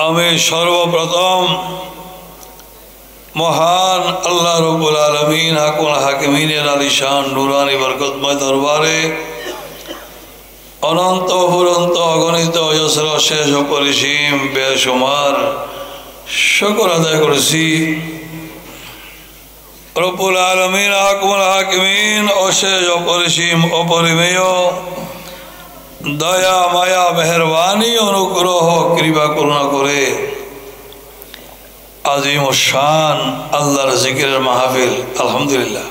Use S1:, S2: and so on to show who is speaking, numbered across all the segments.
S1: আমি সর্বপ্রথম মহান আল্লাহ রব্বুল আলামিন হাকুল হাকিমিনের আলিশান নুরানি বরকতময় দরবারে অনন্ত অফুরন্ত অগণিত অজস্র শেষ অপরিসীম বেসুমার শুকর আদায় করেছি। রব্বুল আলামিন হাকুল হাকিমিন অশেষ অপরিসীম অপরিমেয় দয়া মায়া মেহরবানি অনুগ্রহ কৃপা করুণা করে আজিম ও শান আল্লাহর জিকিরের মাহফিল আলহামদুলিল্লাহ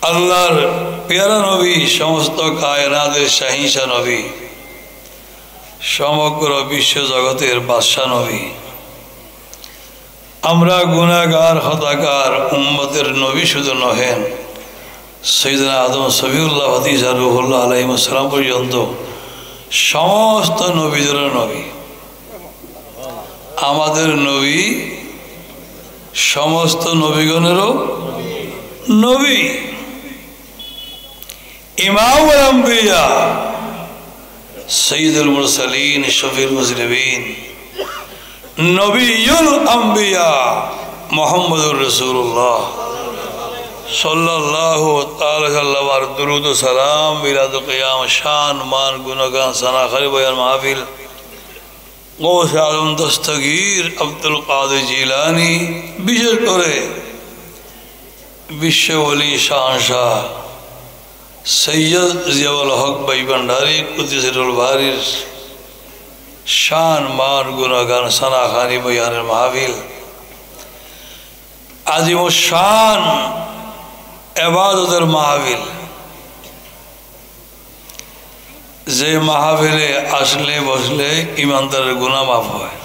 S1: আল্লাহর পেয়ারা নবী সমস্ত কায়নাতের শাহিনশা নবী সমগ্র বিশ্ব জগতের বাদশা নবী আমরা গুনাহগার হতাকার উম্মতের নবী শুধু নহেন সৈয়দনা আদম সফিউল্লাহ হাদিজা রুহুল্লাহ আলাইহিস সালাম পর্যন্ত সমস্ত নবীদের নবী আমাদের নবী সমস্ত নবীগণেরও নবী ইমামুল আম্বিয়া সৈয়দুল মুরসালিন শফিউল মুজরিবিন নবিয়ুল আম্বিয়া মুহাম্মদুর রাসূলুল্লাহ সাল্লাল্লাহু তাআলা আলাইহি দুরুদ ও সালাম মিলাদ ও কিয়াম শান মান গুণগান সানা খালি বয়ান মাহফিল গৌস আলম দস্তগীর আব্দুল কাদের জিলানী বিশেষ করে বিশ্ব ওলি শাহনশাহ সৈয়দ জিয়াউল হক ভাই ভান্ডারী কুদ্দুসুল বারির শান মান গুণগান সানা খানি বয়ানের মাহফিল আজিম শান ইবাদতের মাহফিল যে মাহফিলে আসলে বসলে ইমানদারের গুনাহ মাফ হয়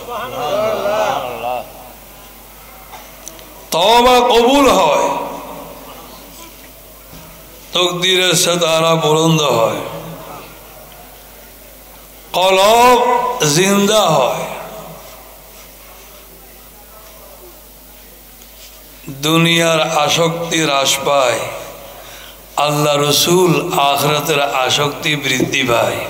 S1: তওবা কবুল হয় তকদীরের সিতারা বুলন্দ হয় কলব জিন্দা হয় দুনিয়ার আসক্তি হ্রাস পায় আল্লাহ রসুল আখিরাতের আসক্তি বৃদ্ধি পায়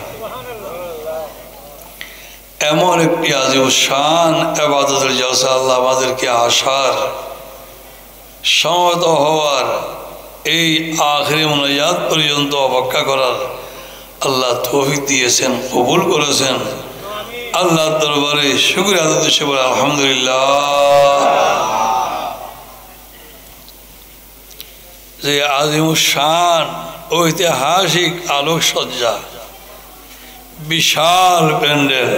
S1: এমন একটি আজিম শান ইবাদতের জলসা আল্লাহ আমাদেরকে আসার সমত হওয়ার এই আখিরি মুনাজাত পর্যন্ত অপেক্ষা করার আল্লাহ তৌফিক দিয়েছেন কবুল করেছেন আল্লাহর দরবারে শুকরিয়া আদায় করে আলহামদুলিল্লাহ। যে আজিম শান ঐতিহাসিক আলোকসজ্জা বিশাল প্যান্ডেল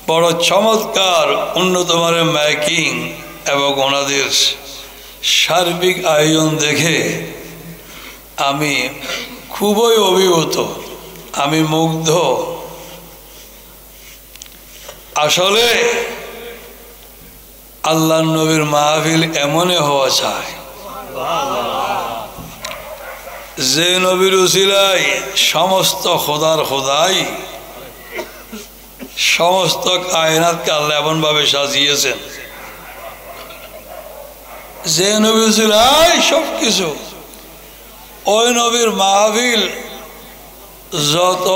S1: বড় চমৎকার উন্নত মানের মাইকিং এবং ওনাদের সার্বিক আয়োজন দেখে আমি খুবই অভিভূত আমি মুগ্ধ আসলে আল্লাহ নবীর মাহফিল এমনই হওয়া চায় যে নবীর উসিলায় সমস্ত খোদার খোদাই সমস্ত কায়নাতকে আল্লাহ এমন ভাবে সাজিয়েছেন যে নবীর উসিলায় সবকিছু ওই নবীর মাহফিল যত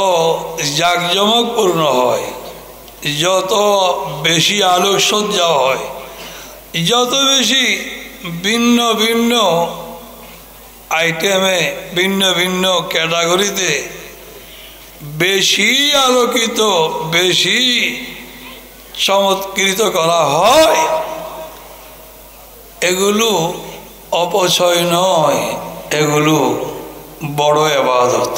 S1: জাঁকজমকপূর্ণ হয় যত বেশি আলোকসজ্জা হয় যত বেশি ভিন্ন ভিন্ন আইটেমে ভিন্ন ভিন্ন ক্যাটাগরিতে বেশি আলোকিত বেশি চমৎকৃত করা হয় এগুলো অপচয় নয় এগুলো বড় ইবাদত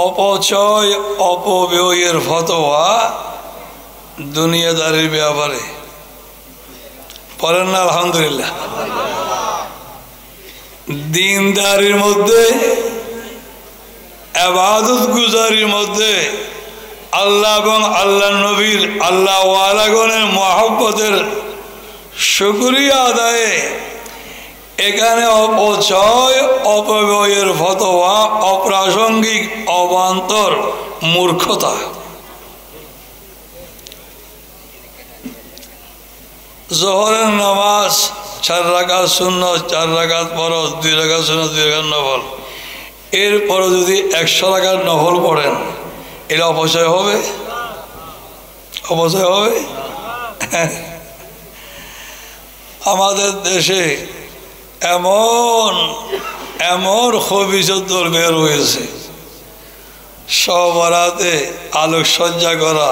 S1: অপচয় অপব্যয়ের ফতোয়া দুনিয়াদারির ব্যাপারে পড়েন না আলহামদুলিল্লাহ দিনদারির মধ্যে ইবাদত গুজারির মধ্যে আল্লাহ এবং আল্লাহ নবীর আল্লাহ ওয়ালাগণের মহব্বতের শুকরিয়া আদায়ে এখানে অপচয় অপব্যয়ের ফতোয়া অপ্রাসঙ্গিক অবান্তর মূর্খতা জোহরের নামাজ 4 রাকাত সুন্নত, 4 রাকাত ফরজ, 2 রাকাত সুন্নত, 2 রাকাত নফল। এরপরে যদি 100 রাকাত নফল পড়েন, এটা অপচয় হবে? অপচয় হবে? আমাদের দেশে এমন এমন খবিজত দল বের হয়েছে, সব রাতে আলোকসজ্জা করা,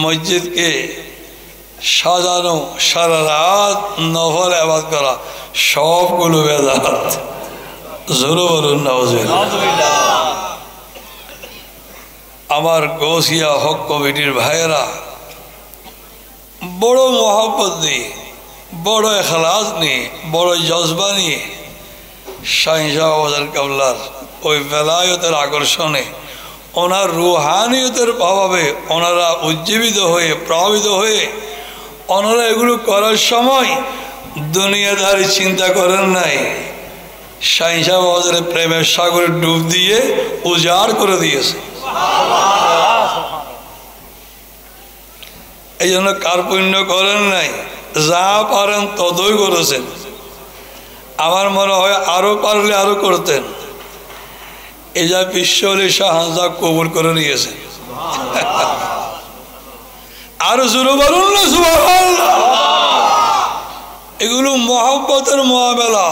S1: মসজিদকে সাজানো, সারা রাত নফল ইবাদত করা, সবগুলো বেদাত। জোরে বলুন নাউজুবিল্লাহ। আমার গৌসিয়া হক কমিটির ভাইয়েরা বড় মহব্বত নিয়ে, বড় এখলাস নিয়ে, বড় জজবা নিয়ে শাহীন শাহ বাজার কাবলার ওই বেলায়তের আকর্ষণে, ওনার রুহানিয়তের প্রভাবে ওনারা উজ্জীবিত হয়ে, প্রভাবিত হয়ে ওনারা এগুলো করার সময় দুনিয়াদারি চিন্তা করেন নাই। শাহীন শাহ বাজারের প্রেমের সাগরে ডুব দিয়ে উজাড় করে দিয়েছে। এই জন্য কার্পণ্য করেন নাই, যা পারেন ততই করেছেন। আমার মনে হয় আরো পারলে আরো করতেন। এই যা বিশ্ব আলী শাহ হামজা কবুল করে নিয়েছে। আরো জোরে বলুন না সুবহানাল্লাহ। এগুলো মহব্বতের মুআমালা,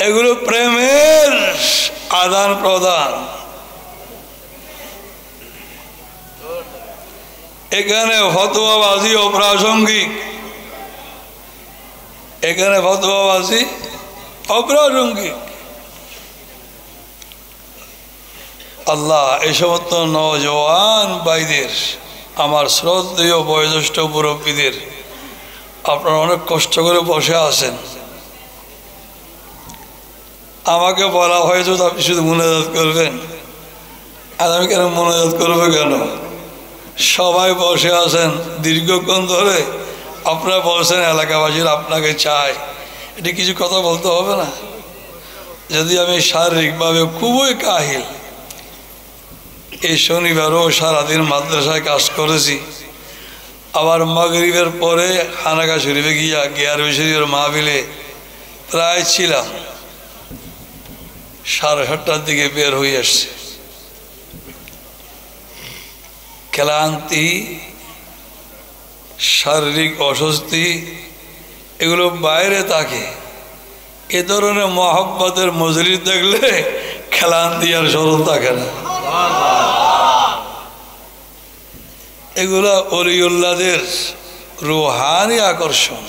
S1: এগুলো প্রেমের আদান প্রদান। এখানে ফতোয়াবাজি অপ্রাসঙ্গিক, এখানে ফতোয়াবাজি অপ্রাসঙ্গিক। আল্লাহ এই সমস্ত নওজওয়ান ভাইদের, আমার শ্রদ্ধেয় বয়োজ্যেষ্ঠ মুরব্বীদের, আপনারা অনেক কষ্ট করে বসে আছেন। আমাকে বলা হয়েছে আপনি শুধু মুনাজাত করবেন, আর আমি কেন মুনাজাত করবো কেন? সবাই বসে আছেন দীর্ঘক্ষণ ধরে, আপনারা বলছেন এলাকাবাসীর আপনাকে চায়, এটা কিছু কথা বলতে হবে না? যদি আমি শারীরিকভাবে খুবই কাহিল, এই শনিবারও সারাদিন মাদ্রাসায় কাজ করেছি, আবার মাগরিবের পরে খানাকা শরীফে গিয়া গিয়ারবি শরীফের মাহফিলে প্রায় ছিলাম, 7:30টার দিকে বের হয়ে আসছে। ক্লান্তি, শারীরিক অস্বস্তি, এগুলো বাইরে থাকে। এ ধরনের মহব্বতের মজলিস দেখলে ক্লান্তি আর স্মরণ থাকে না। এগুলা ওলিউল্লাহদের রুহানি আকর্ষণ,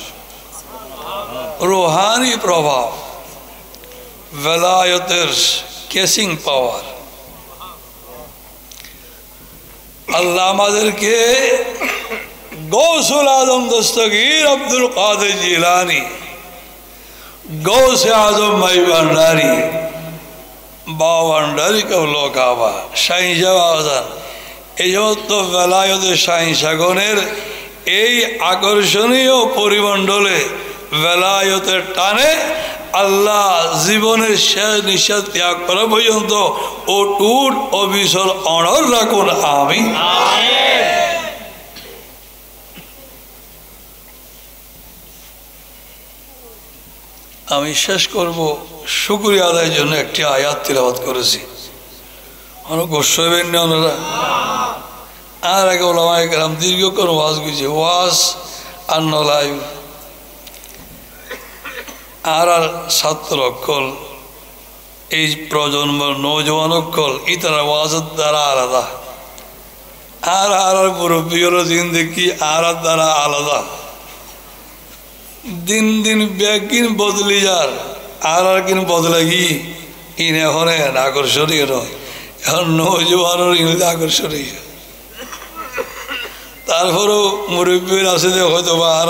S1: রুহানি প্রভাব, বেলায়েতের কেসিং পাওয়ার। আল্লাহ আমাদেরকে গৌসুল আজম দস্তগীর আব্দুল কাদের জিলানী, গৌসে আজম মাই ভান্ডারী, বাওয়ান্ডারি কবলো কাবা, শাহীন শাহ বাজার, এই সমস্ত বেলায়েতের শাহীন শাহগণের এই আকর্ষণীয় পরিমণ্ডলে বেলায়েতের টানে আল্লাহ জীবনের শেষ নিঃশ্বাস ত্যাগ করা পর্যন্ত অটুট অবিচল অনড় রাখুন। আমিন। আমি শেষ করব শুকরিয়া আদায়ের জন্য একটি আয়াত তিলাওয়াত করেছি। অনেক কষ্ট হবেন না ওনারা? আর আগে ওলামায়ে কেরাম দীর্ঘক্ষণ ওয়াজ গুছে, ওয়াজ আর নলাই আর ছাত্র অক্ষল, এই প্রজন্ম নৌজওয়ান অক্ষল, ইতারা ওয়াজের দ্বারা আলাদা, আর মুরব্বী হলো জিন্দেগি আর দ্বারা আলাদা। দিন দিন ব্যাগিন বদলি যার, আর কিন বদলে গি ইন এখন আকর্ষণীয় নয়, এখন নৌজওয়ানের ইংরেজি আকর্ষণীয়। তারপরেও মুরব্বীর আছে যে হয়তো বা আর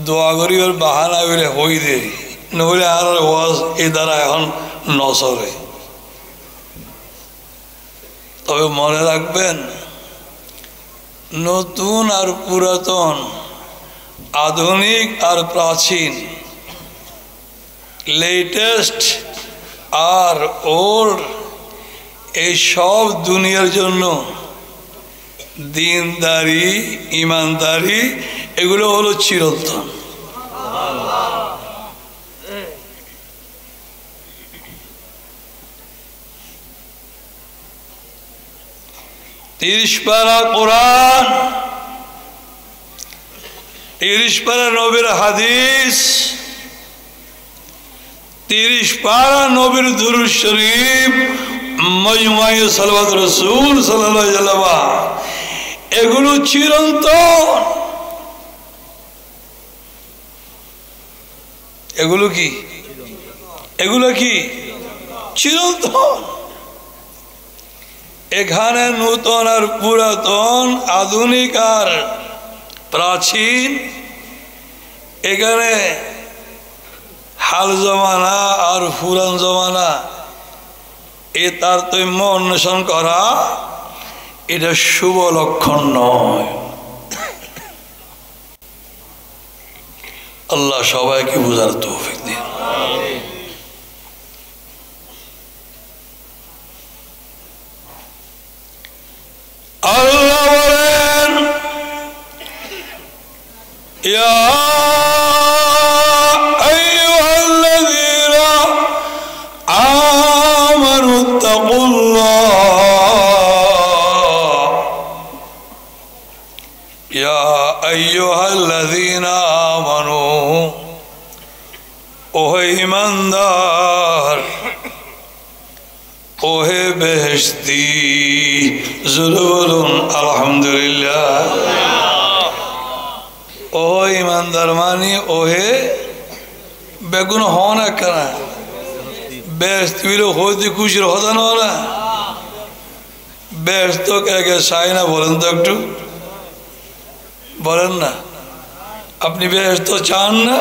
S1: দোয়া করি ওর বাহানা বলে হই দে, নহলে আর ওয়াজ এই দ্বারা এখন নচলে। তবে মনে রাখবেন, নতুন আর পুরাতন, আধুনিক আর প্রাচীন, লেটেস্ট আর ওল্ড, এই সব দুনিয়ার জন্য দিনদারি, ইমানদারি এগুলো হলো চিরন্তন। তিরিশ পারা কোরআন, 30 পারা নবীর হাদিস, 30 পারা নবীর দুরূদ শরীফ, মজমুআয়ে সালাওয়াত রাসূল সাল্লাল্লাহু আলাইহি ওয়াসাল্লাম, এগুলো চিরন্তন। এগুলো কি? এগুলো কি চিরন্তন। এখানে নূতন আর পুরাতন, আধুনিক আর প্রাচীন, এখানে হাল জমানা আর পুরান জমানা এ তারতম্য অন্বেষণ করা এটা শুভ লক্ষণ নয়। আল্লাহ সবাইকে বুঝার তৌফিক দিন। আল্লাহ বলেন, ইয়া আইয়ুহাল্লাযীনা আমানুত্তাকুল্লাহ, ইয়া আইয়ুহাল্লাযীনা আমানু, ওহে ঈমানদার, ওহে বেহেশতি, জোরে বলুন আলহামদুলিল্লাহ। ওহে ইমানদার মানে ওহে বেগুন হও না কেন, বেহেশতি হইতে খুশির হতা না, বেহেশত কে চাই না বলেন তো, একটু বলেন না। আপনি বেহেশত চান না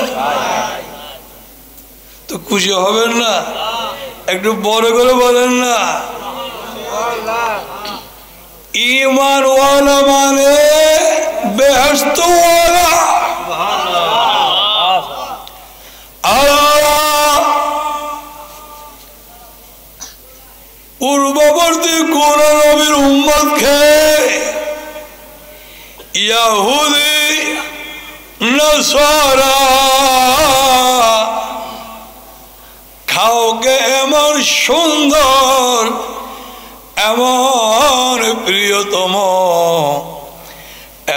S1: তো খুশি হবেন না? একটু বড় করে বলেন না। ঈমান ওয়ালা মানে বেহেশত ওয়ালা। আল্লাহ পূর্ববর্তী কোন নবীর উম্মতকে ইয়াহুদি নাসারা কাউকে এমন সুন্দর, এমন প্রিয়তম,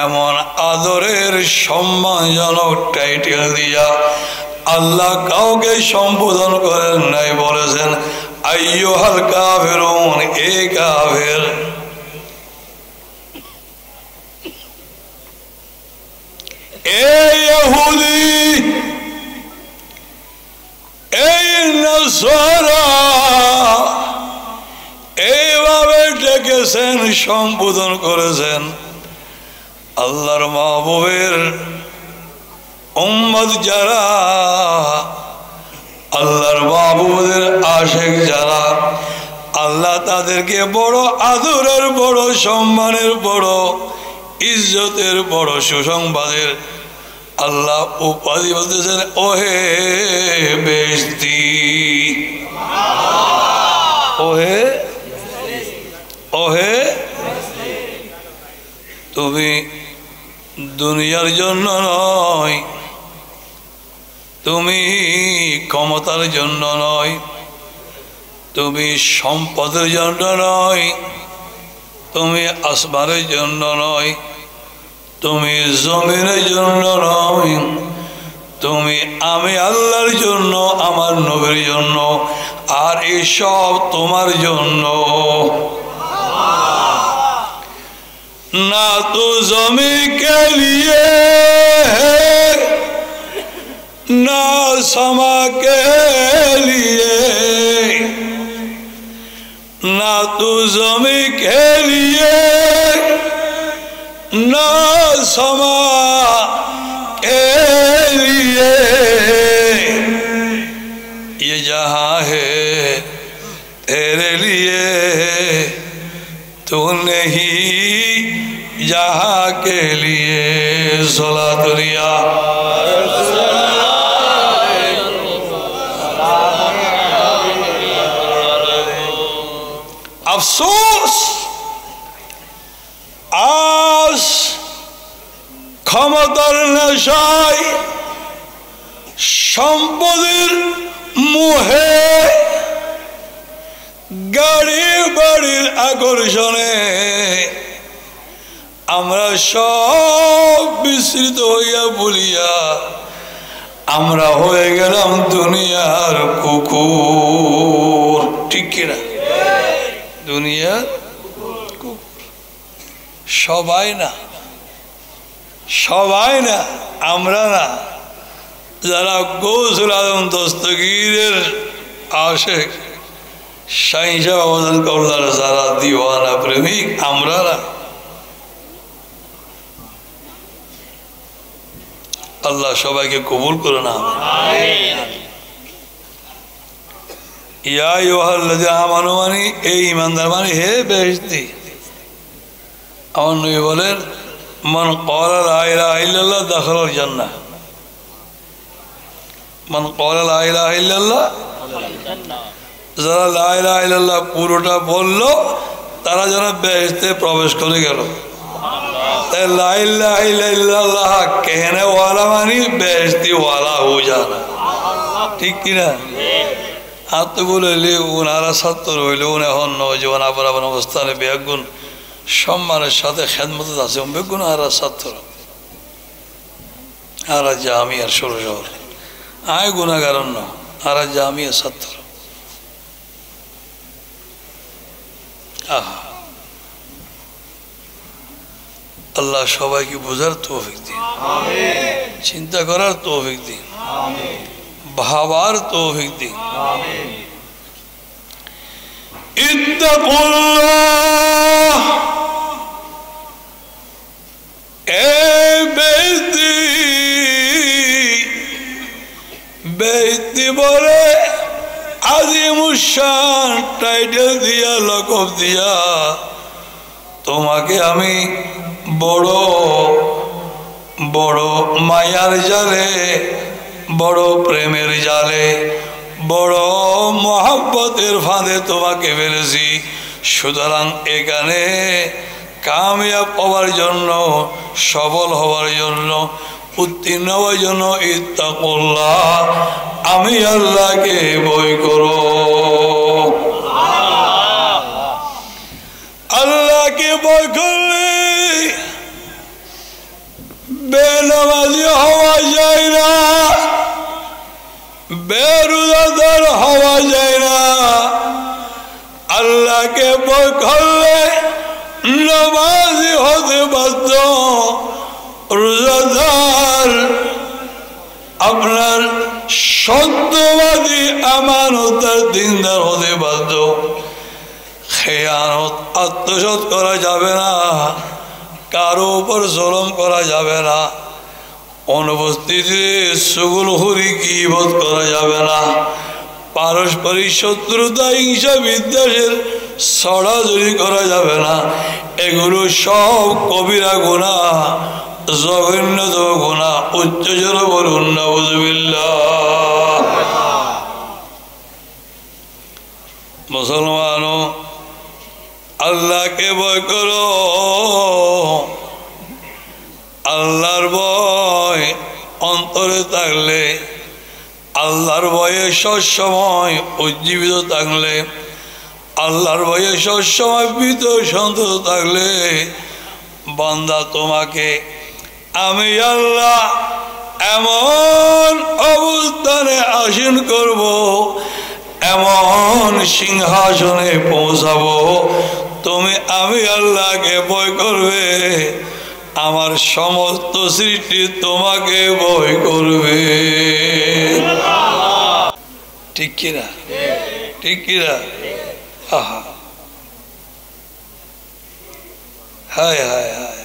S1: এমন আদরের সম্মানজনক টাইটেল দিয়া আল্লাহ কাউকে সম্বোধন করেন নাই। বলেছেন আইয়ুহাল কাফিরুন, এ কাফের। এই ইহুদি, এই নাসারা, এইভাবে ডেকেছেন, সম্বোধন করেছেন। আল্লাহর মাহবুবের উম্মত যারা, আল্লাহর মাহবুবের আশিক যারা, আল্লাহ তাদেরকে বড় আদরের, বড় সম্মানের, বড় ইজ্জতের, বড় সুসংবাদের আল্লাহ উপাধি বলতেছেন ওহে বেহেশতি, ওহে ওহে তুমি দুনিয়ার জন্য নয়, তুমি ক্ষমতার জন্য নয়, তুমি সম্পদের জন্য নয়, তুমি আসমানের জন্য নয়, তুমি জমিনের জন্য নয়, তুমি আমি আল্লাহর জন্য, আমার নবীর জন্য, আর এসব তোমার জন্য না। তো জমি কে লিয়ে না সমা কে লিয়ে, না তো জমি কে লিয়ে ना समा के लिए, ये जहां है तेरे लिए, तू नहीं जहां के लिए। सलातुलिया अफसोस आज ক্ষমতার নেশায়, সম্পদের মোহে, গাড়ি বাড়ির আকর্ষণে আমরা সব বিস্মৃত হইয়া বলিয়া আমরা হয়ে গেলাম দুনিয়ার কুকুর। ঠিক কিনা? দুনিয়ার কুকুর। সবাই না, সবাই না, আমরা না, যারা গৌসুল আজম দস্তগীরের আশেক, শাহীন সাহেব আবাদন কবলার যারা দিওয়ানা প্রেমিক, আমরা না। আল্লাহ সবাইকে কবুল করে না। ইয়া আইয়ুহাল্লাযীনা আমানু মানে এই ইমানদার মানে হে বেহেশতি। আমার নবী বলেন মান ক্বালা লা ইলাহা ইল্লাল্লাহ দাখালাল জান্নাহ। মান ক্বালা লা ইলাহা ইল্লাল্লাহ, যারা লা ইলাহা ইল্লাল্লাহ পুরোটা বলল তারা যেন বেহেশতে প্রবেশ করে গেল। ला इलाहा इल्लल्लाह कहने वाला मानी बेइज्जती वाला हो जाना। ठीक की ना? आप तो बोले ले उनारा सत्तर হইলে উনি এখন নওজোয়ান আবার অবস্থানে বেগুন সম্মানের সাথে খেদমত আছে বেগুন আর সত্তর আর জামিয়ার 16 আয় গুনাহগার না আর জামিয়া 70। আহা, আল্লাহ সবাইকে বোঝার তৌফিক দিন, চিন্তা করার তৌফিক দিন, ভাবার তৌফিক দিন। ইত্তাকুল্লাহ এ বেইজ্জতি বলে আজিমুশান টাইটেল দিয়া লকব দিয়া তোমাকে আমি বড় বড় মায়ার জালে, বড় প্রেমের জালে, বড় মহব্বতের ফাঁদে তোমাকে ফেলেছি। সুতরাং এখানে কামিয়াব হওয়ার জন্য, সফল হওয়ার জন্য, উত্তীর্ণ হওয়ার জন্য ইত্তাকুল্লাহ আমি আল্লাহকে ভয় করো। আল্লাহকে ভয় করলে বেনামাজি হওয়া যায় না, বেরোজাদার হওয়া যায় না। আল্লাহকে ভয় করলে নামাজি হতে বাধ্য, রোজাদার আপনার সত্যবাদী আমানতের দিনদার হতে বাধ্য। খেয়ানত আত্মসাৎ করা যাবে না, কারো উপর জুলুম করা যাবে না, অনুপস্থিতিতে চুগলখড়ি গীবত করা যাবে না, পারস্পরিক শত্রুতা হিংসা বিদ্বেষের ছড়াছড়ি করা যাবে না। এগুলো সব কবিরা গুনাহ, জঘন্যতম গুনাহ। উচ্চজোরে বলুন নাউযুবিল্লাহ। মুসলমানো আল্লাহকে ভয় করো। আল্লাহর ভয় অন্তরে থাকলে, আল্লাহর ভয়ে সবসময় উজ্জীবিত থাকলে, আল্লাহর ভয়ে সবসময় ভীত সন্তত থাকলে বান্দা তোমাকে আমি আল্লাহ এমন অবস্থানে আসীন করব, এমন সিংহাসনে পৌঁছাবো, তুমি আমি আল্লাহকে ভয় করবে, আমার সমস্ত সৃষ্টি তোমাকে ভয় করবে। ঠিক কিনা? ঠিক কিনা? আহা, হায় হায় হায়।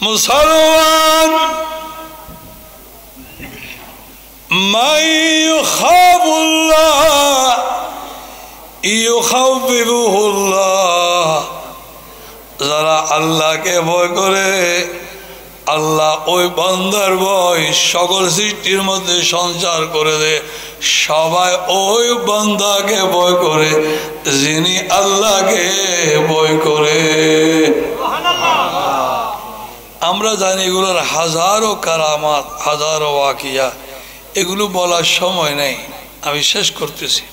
S1: মুসলমান মান ইখাবুল্লাহ ইউখাবিবুহুল্লাহ, যারা আল্লাহকে ভয় করে আল্লাহ ওই বান্দার ভয় সকল সৃষ্টির মধ্যে সঞ্চার করে দে, সবাই ওই বান্দাকে ভয় করে যিনি আল্লাহকে ভয় করে। আমরা জানি এগুলোর হাজারো কারামাত, হাজারো ওয়াকিয়া, এগুলো বলার সময় নেই, আমি শেষ করতেছি।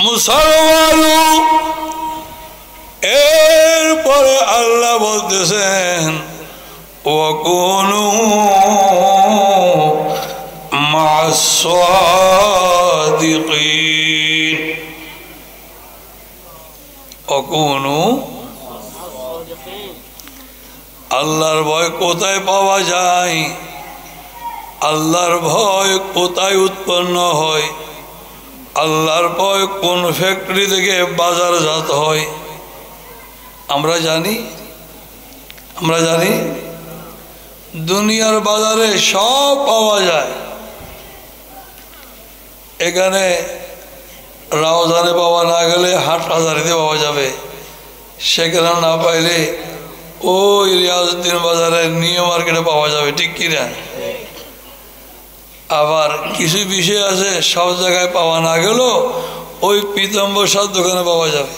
S1: মুসলমান এরপরে আল্লাহ বলতেছেন ওয়াকুনু মা'আস সাদিকিন, ওয়াকুনু। আল্লাহর ভয় কোথায় পাওয়া যায়? আল্লাহর ভয় কোথায় উৎপন্ন হয়? আল্লাহর ভয় কোন ফ্যাক্টরি থেকে বাজারজাত হয়? আমরা জানি, আমরা জানি দুনিয়ার বাজারে সব পাওয়া যায়। এখানে রাউজানে পাওয়া না গেলে হাট হাজারিতে পাওয়া যাবে, সেখানে না পাইলে ওই রিয়াজউদ্দিন বাজারে নিউ মার্কেটে পাওয়া যাবে, ঠিক কিনা? আবার কিছু বিষয় আছে সব জায়গায় পাওয়া না গেলেও ওই পীতাম্বর সার দোকানে পাওয়া যাবে।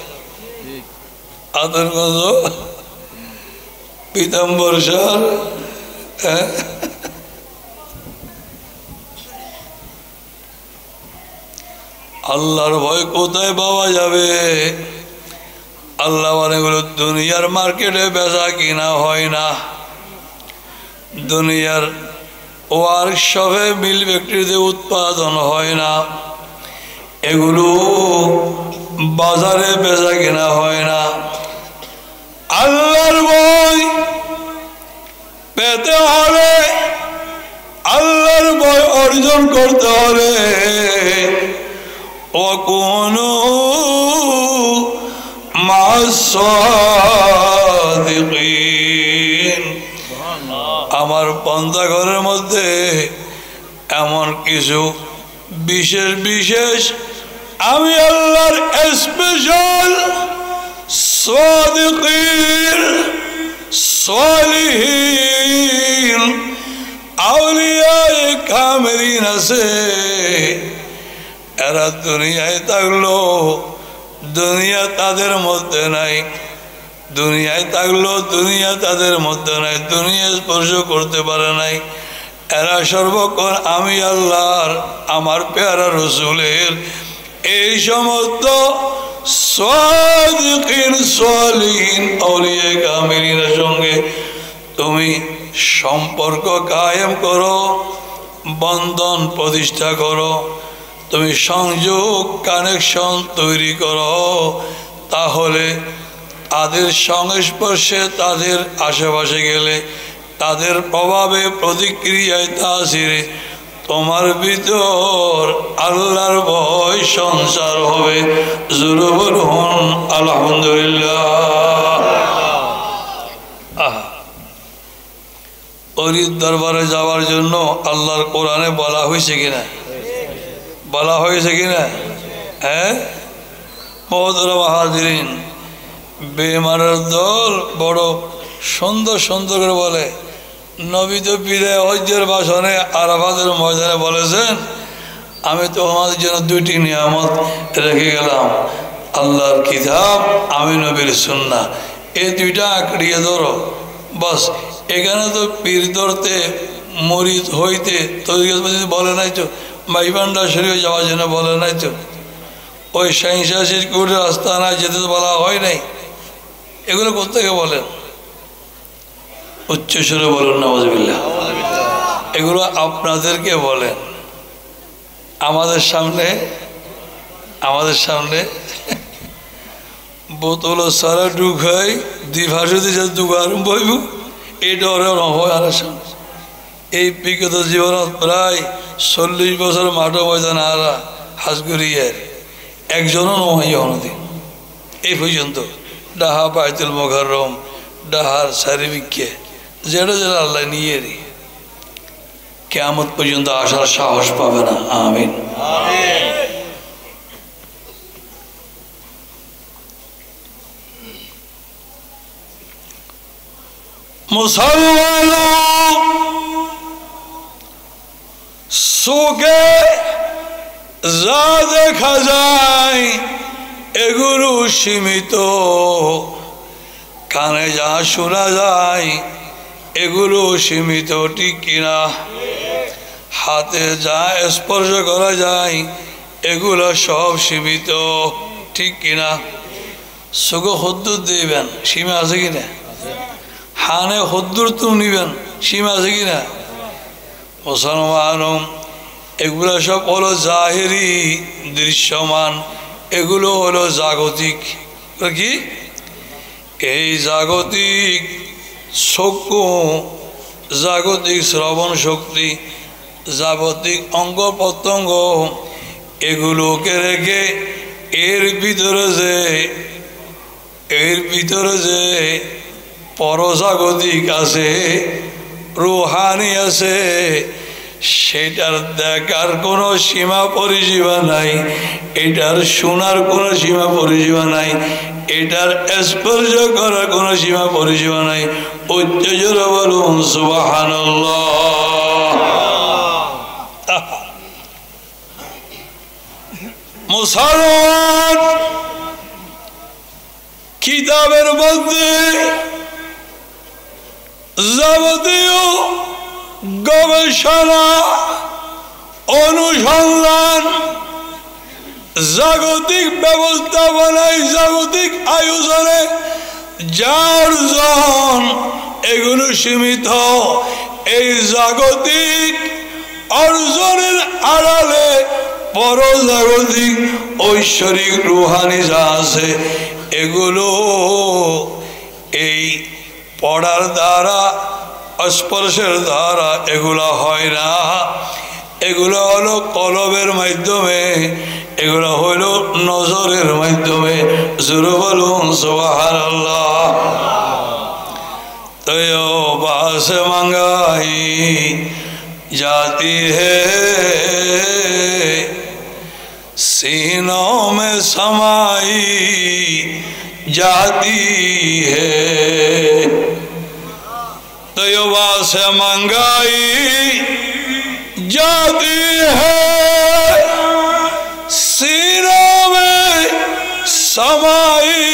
S1: আদরগঞ্জ পীতাম্বর সার, আল্লাহর ভয় কোথায় পাওয়া যাবে? আল্লাহ অনেকগুলো দুনিয়ার মার্কেটে বেচা কিনা হয় না, দুনিয়ার ওয়ার্কশপে মিল ফ্যাক্টরিতে উৎপাদন হয় না, এগুলো বাজারে বেচা কিনা হয় না। আল্লাহর ভয় পেতে হলে, আল্লাহর ভয় অর্জন করতে হলে ওয়াকুনু মা'আস সাদিকিন, আমার বান্দা ঘরের মধ্যে এমন কিছু বিশেষ বিশেষ আমি আল্লাহর স্পেশাল সাদিকিন, সালিহিন, আউলিয়ায়ে কামিলিন আছে। এরা দুনিয়ায় থাকলো, দুনিয়া তাদের মধ্যে নাই, দুনিয়ায় থাকলো দুনিয়া তাদের মধ্যে নাই, দুনিয়া স্পর্শ করতে পারে নাই। এরা সর্বক্ষণ আমি আল্লাহর, আমার পেয়ারা রসুলের এই সমস্ত সাদিকিন, সালিহিন, আউলিয়া কামিলিনের সঙ্গে তুমি সম্পর্ক কায়েম করো, বন্ধন প্রতিষ্ঠা করো, তুমি সংযোগ কানেকশন তৈরি করো। তাহলে তাদের সংস্পর্শে, তাদের আশেপাশে গেলে, তাদের প্রভাবে, প্রতিক্রিয়ায়, তাসিরে তোমার ভিতর আল্লাহর ভয় সঞ্চার হবে। জোরে বলুন আলহামদুলিল্লাহ। ওলির দরবারে যাওয়ার জন্য আল্লাহর কোরআনে বলা হয়েছে কিনা? বলা হয়েছে কিনা? হ্যাঁ, মহতরম হাজিরিন, বেঈমানের দল বড় সুন্দর সুন্দর করে বলে, নবী তো বিদায় হজ্জের ভাষণে আরাফাতের ময়দানে বলেছেন, আমি তো আমাদের জন্য দুইটি নিয়ামত রেখে গেলাম, আল্লাহর কিতাব, আমি নবীর সুন্নাহ, এই দুইটা আঁকড়িয়ে ধরো। বাস, এখানে তো পীর ধরতে, মরিদ হইতে তরিকত বলে নাই তো, মাইবান্ডা শরীফ যাওয়ার জন্য বলে নাই তো, ওই সাইন্সা সিরকুটের আস্তানায় যেতে তো বলা হয় নাই। এগুলো কোত্থেকে বলেন? উচ্চস্বরে বলুন নাউযুবিল্লাহ। এগুলো আপনাদেরকে বলেন, আমাদের সামনে বোতল সারা ঢুকাই দ্বিভাষিতে যে দুগার বইব এই ডরে নহয়। আর এই বিগত জীবনত প্রায় 40 বছর মাঠো ময়দান আরা হাজগুড়িয়ার একজনও নহয় অনদিন এই পর্যন্ত। ডাহা বাইতুল মুকাররম, ডাহার সারিবিককে যেটা যেটা আল্লাহ নিয়ে রে কিয়ামত পর্যন্ত আসার সাহস পাবে না। আমিন। মুসলমান চোখে যা দেখা যায় এগুলো সীমিত, কানে যা শোনা যায় এগুলো সীমিত, ঠিক কিনা? হাতে যা স্পর্শ করা যায় এগুলো সব সীমিত, ঠিক কিনা? চোখে হদ্দুর দিবেন, সীমা আছে কিনা? হানে হদ্দুর তুমি নিবেন, সীমা আছে কিনা? মুসলমান এগুলো সব হলো জাহেরি দৃশ্যমান, এগুলো হলো জাগতিক। কি? এই জাগতিক চক্ষু, জাগতিক শ্রবণ শক্তি, জাগতিক অঙ্গ প্রত্যঙ্গ, এগুলোকে রেখে এর ভিতরে যে পরজাগতিক আছে, রুহানি আছে, সেটার দেখার কোনো সীমা পরিসীমা নাই, এটার শোনার কোনো সীমা পরিসীমা নাই, এটার স্পর্শ করার কোনো সীমা পরিসীমা নাই। উচ্চজোরে বলুন সুবহানাল্লাহ। মুসলমান কিতাবের মধ্যে যাবতীয় গবেষণা অনুসন্ধান, জাগতিক ব্যবস্থাপনায়, জাগতিক আয়োজনে যার জন, এগুলো সীমিত। এই জাগতিক অর্জনের আড়ালে পরজাগতিক ঐশ্বরিক রুহানি যা আছে এগুলো এই পড়ার দ্বারা, স্পর্শের দ্বারা এগুলো হয় না, এগুলো হলো কলবের মাধ্যমে, এগুলো হলো নজরের মাধ্যমে। জোরে বলুন সুবহানাল্লাহ। तो बास मंगाई जाती है, सीनों में समाई जाती है, तो बास मंगाई जाती है, सीनों में समाई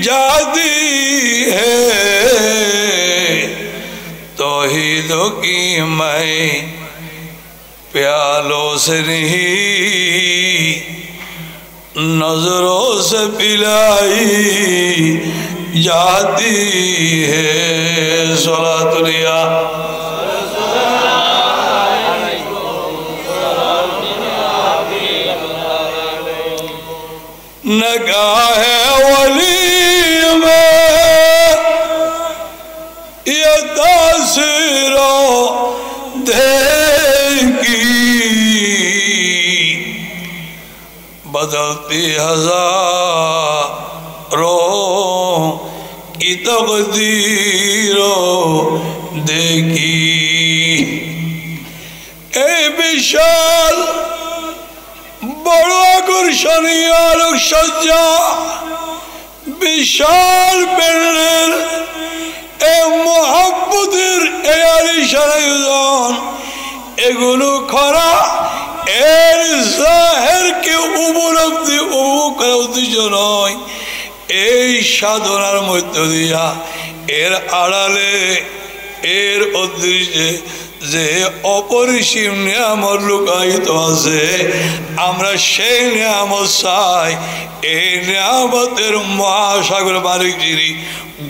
S1: जाती है, तौहीद की मैं प्यालों से नहीं नजरों से पिलाई जाती है। सलातुलिया नगाह वली में ये तासीरो देगी, बदलती हजारों की तकदीरों देखी। ए विशाल बड़ो আকর্ষণীয় আলোকসজ্জা, বিশাল প্যান্ডেল, এ মোহাব্বতের এ আলিশান আয়োজন, এগুলো করা এর জাহেরকে উপলব্ধি উপভোগ করা উদ্দেশ্য নয়, এই সাধনার মধ্য দিয়া এর আড়ালে এর উদ্দেশ্যে যে অপরিসীম নিয়ামত লুকায়িত আছে, আমরা সেই নিয়ামত চাই। এই নিয়ামতের মহাসাগর মালিক যিনি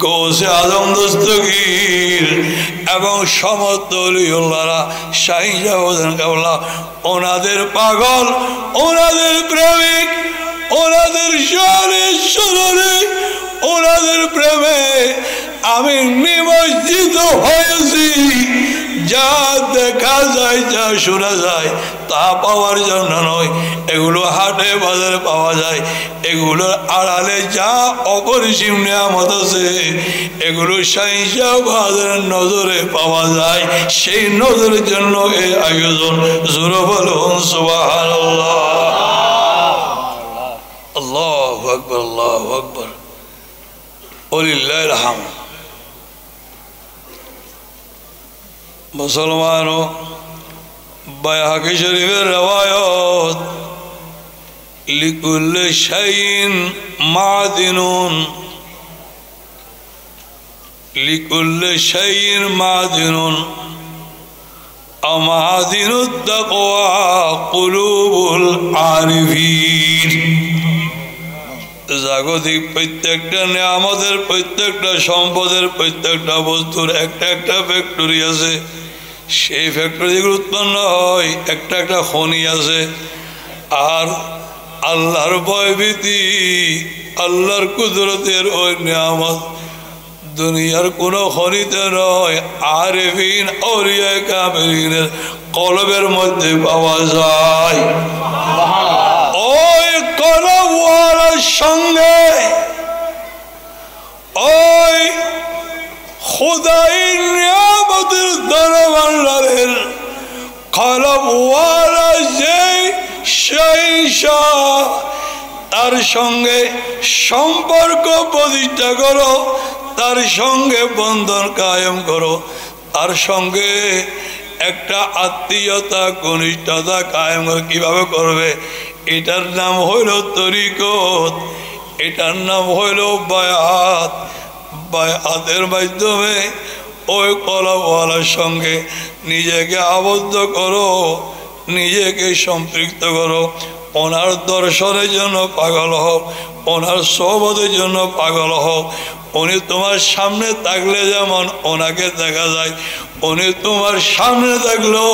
S1: গৌসে আজম দস্তগীর এবং সমস্ত ওলিউল্লাহরা শাহী জাওয়াদান কাবলা, ওনাদের পাগল, ওনাদের প্রেমিক, ওনাদের শানে শরণে, ওনাদের প্রেমে আমি নিমজ্জিত হয়েছি। যা দেখা যায়, যা শোনা যায় তা পাওয়ার জন্য নয়, এগুলো হাটে বাজারে পাওয়া যায়, এগুলোর আড়ালে যা অপরিসীম নিয়ামত আছে এগুলো শাহী শাহবাজের নজরে পাওয়া যায়। সেই নজরের জন্য এই আয়োজন। জোরে বলুন সুবহানাল্লাহ। আল্লাহু আকবার, আল্লাহু আকবার, ওয়ালিল্লাহিল হামদ। मुसलमानों बैहक़ी शरीफ़ रवायत लिकुल्लि शैइन मादिनुन लिकुल्लि शैइन मादिनुन अमादिनुत तक़वा कुलूबुल आरिफीन जागतिक प्रत्येकटा नियामतेर प्रत्येकटा सम्पदेर प्रत्येकटा बस्तुर एकटा एकटा फैक्टरि आछे সেই ফ্যাক্টরিগুলো উৎপন্ন হয় একটা একটা খনি আছে আর আল্লাহর ভয়ভীতি আল্লাহর কুদরতের ওই নিয়ামত দুনিয়ার কোনো খনিতে নয় আরিফিন আউলিয়া কামেলিনের কলবের মধ্যে পাওয়া যায় ওই কলবওয়ালার সঙ্গে ওই খুদাই নিয়ামতের দরবারের কলবওয়ালা যে শাহ তার সঙ্গে সম্পর্ক প্রতিষ্ঠা করো তার সঙ্গে বন্ধন কায়েম করো তার সঙ্গে একটা আত্মীয়তা ঘনিষ্ঠতা কায়েম কিভাবে করবে এটার নাম হইল তরিকত এটার নাম হইল বায়াত বায়াতের মাধ্যমে ওই কলবওয়ালার সঙ্গে নিজেকে আবদ্ধ করো নিজেকে সম্পৃক্ত করো ওনার দর্শনের জন্য পাগল হও ওনার সোহবতের জন্য পাগল হও উনি তোমার সামনে থাকলে যেমন ওনাকে দেখা যায় উনি তোমার সামনে থাকলেও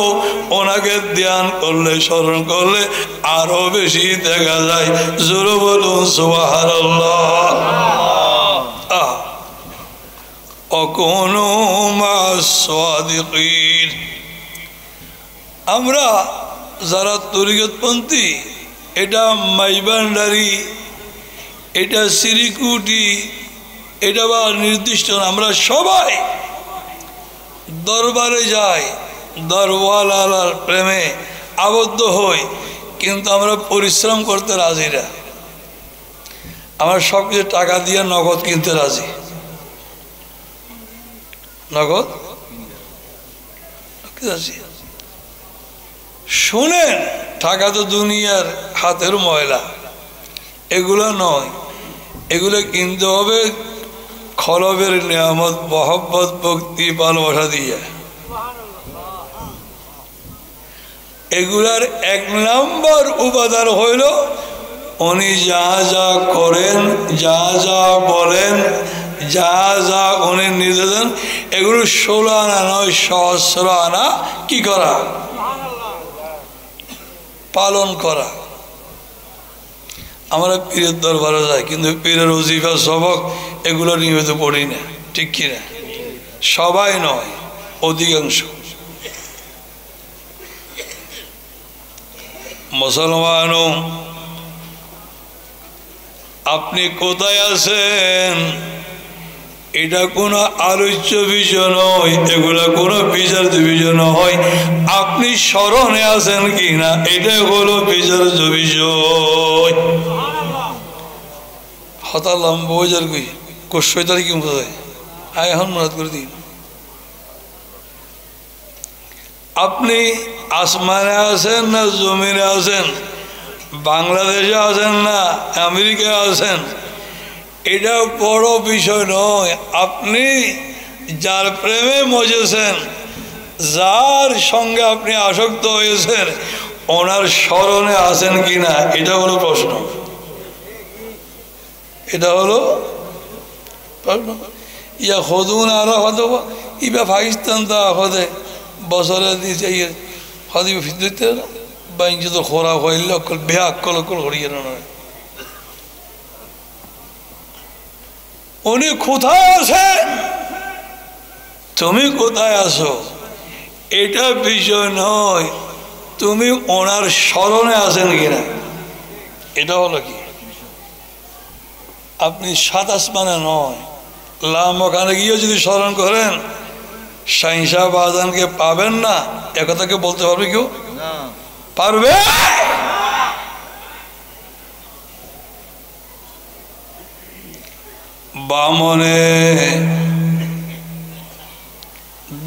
S1: ওনাকে ধ্যান করলে স্মরণ করলে আরো বেশি দেখা যায় জোরে বলুন সুবহানাল্লাহ অকুনু মা'আস সাদিকিন আমরা যারা তরিকতপন্থী এটা মাইবান্ডারি এটা সিরিকুটি এটা বা নির্দিষ্ট আমরা সবাই দরবারে যাই দরওয়ালার প্রেমে আবদ্ধ হই কিন্তু আমরা পরিশ্রম করতে রাজি না আমরা সব কিছু টাকা দিয়ে নগদ কিনতে রাজি নগদ শুনেন টাকা তো দুনিয়ার হাতের ময়লা এগুলো নয় এগুলো কিনতে হবে খলবের নিয়ামত মহব্বত ভক্তি ভালোবাসা দিয়ে এগুলার এক নম্বর উপাদান হইল উনি যা যা করেন যা যা বলেন যা যা উনি নির্দেশন এগুলো 16 আনা নয় সহস্র আনা কি করা পালন করা আমরা পীরের দরবারে যাই কিন্তু পীরের ওজিফা সবক এগুলো নিয়মিত পড়ি না ঠিক কিনা সবাই নয় অধিকাংশ মুসলমানও আপনি কোথায় আছেন এটা কোনো আলোচ্য বিষয় নয় এগুলা কোনো বিচার্য বিষয় নয় আপনি স্মরণে আছেন কিনা এটাই হলো বিচার্য বিষয় হঠাৎ লম্বা বোঝার কই তারিখ কি বোঝায় আয় এখন মনে করে দিন আপনি আসমানে আছেন না জমিনে আছেন বাংলাদেশে আছেন না আমেরিকায় আছেন এটা বড় বিষয় নয় আপনি যার প্রেমে মজেছেন যার সঙ্গে আপনি আসক্ত হয়েছেন ওনার স্মরণে আছেন কিনা এটা হলো প্রশ্ন এটা হলো প্রশ্ন ইয়া খদুন আর হদ ইবা পাকিস্তান তা হদে বছরে দিয়েছে হদি ফিরতে বাইঞ্চি তো খোরা হইলে অকল বেহা অকল অকল হরিয়ে নয় উনি কোথায় আছেন তুমি কোথায় আছো এটা বিষয় নয় তুমি ওনার স্মরণে আছেন কিনা এটা হলো কি আপনি সাত আসমানে নয় লামখানে গিয়ে যদি স্মরণ করেন শাহিনশাহ বাজানকে পাবেন না একথাকে বলতে পারবে কেউ পারবে বামনে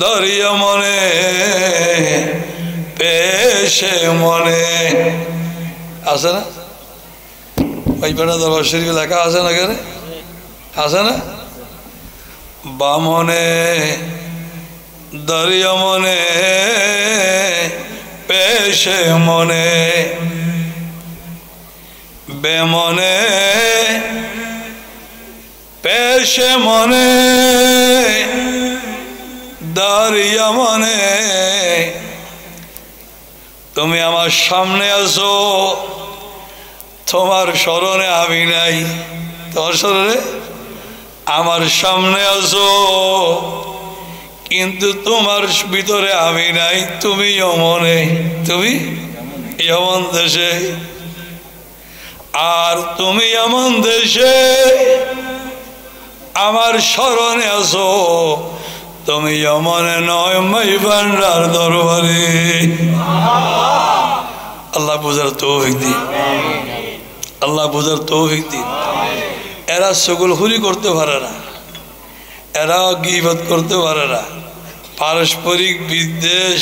S1: দরিয়া মনে পেশে মনে আছে না? ওই বেটা দরবার শরীফে লেখা আছে না? কেন আছে না? বামনে দরিয়া মনে পেশে মনে বেমনে পেশে মনে দরিয়া মনে তুমি আমার সামনে আসো, তোমার স্মরণে আমি নাই। তোমার স্মরণে আমার সামনে আসো, কিন্তু তোমার ভিতরে আমি নাই। তুমি ইয়মনে, তুমি ইয়মন দেশে, আর তুমি এমন দেশে আমার স্মরণে আসো, তুমি ইয়মনে নয় মাই ভান্ডার দরবারে। আল্লাহ বুঝার তৌফিক দিন, আল্লাহ বুঝার তৌফিক দিন। এরা সকলহুরি করতে পারে না, এরা গীবত করতে পারে না, পারস্পরিক বিদ্বেষ,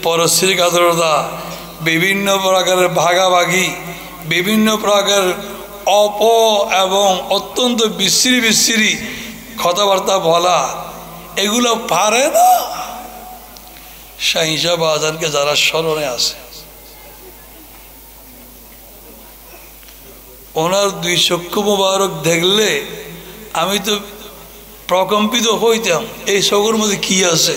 S1: পরশ্রী কাতরতা, বিভিন্ন প্রকারের ভাগাভাগি, বিভিন্ন প্রকার এবং অত্যন্ত বিশ্রী বিশ্রী কথাবার্তা বলা, এগুলো পারে না। শাহিনশাহ বাজারকে যারা স্মরণে আছে, ওনার দুই চক্ষু মোবারক দেখলে আমি তো প্রকম্পিত হইতাম। এই চোখের মধ্যে কি আছে?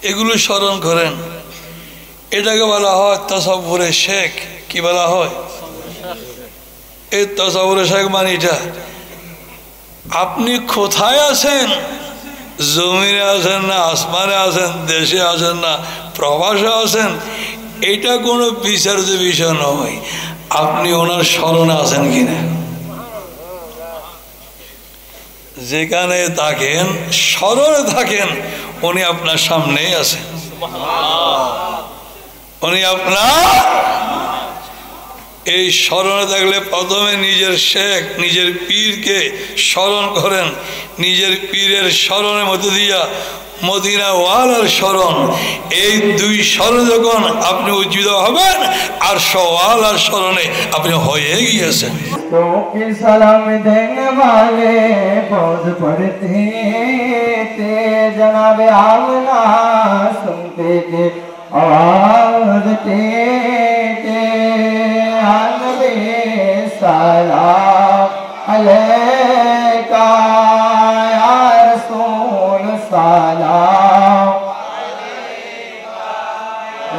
S1: এগুলো স্মরণ করেন। এটাকে বলা হয় তাসাউরে শেখ। কি বলা হয়? এই তাসাউরে শেখ মানে এটা, আপনি কোথায় আছেন? জমিনে আছেন না আসমানে আছেন, দেশে আছেন না প্রবাসে আছেন, এটা কোনো বিচার্য বিষয় নয়। আপনি ওনার স্মরণে আছেন কিনা? যেখানে থাকেন, স্মরণে থাকেন, উনি আপনার সামনেই আছেন। উনি আপনার এই স্মরণে থাকলে প্রথমে নিজের শেখ, নিজের পীরকে স্মরণ করেন। নিজের পীরের স্মরণের মধ্যে দিয়া মদিনা ওয়ালার স্মরণ, এই দুই স্মরণ যখন আপনি উজ্জীবিত হবেন, আর ওয়ালার স্মরণে আপনি হয়ে গিয়েছেন।
S2: সালাম দেনে वाले बहुत पढ़ते थे, जनाबे आमना सुनते थे आवाज थे नबी सलाम अलैका या रसूल सलाम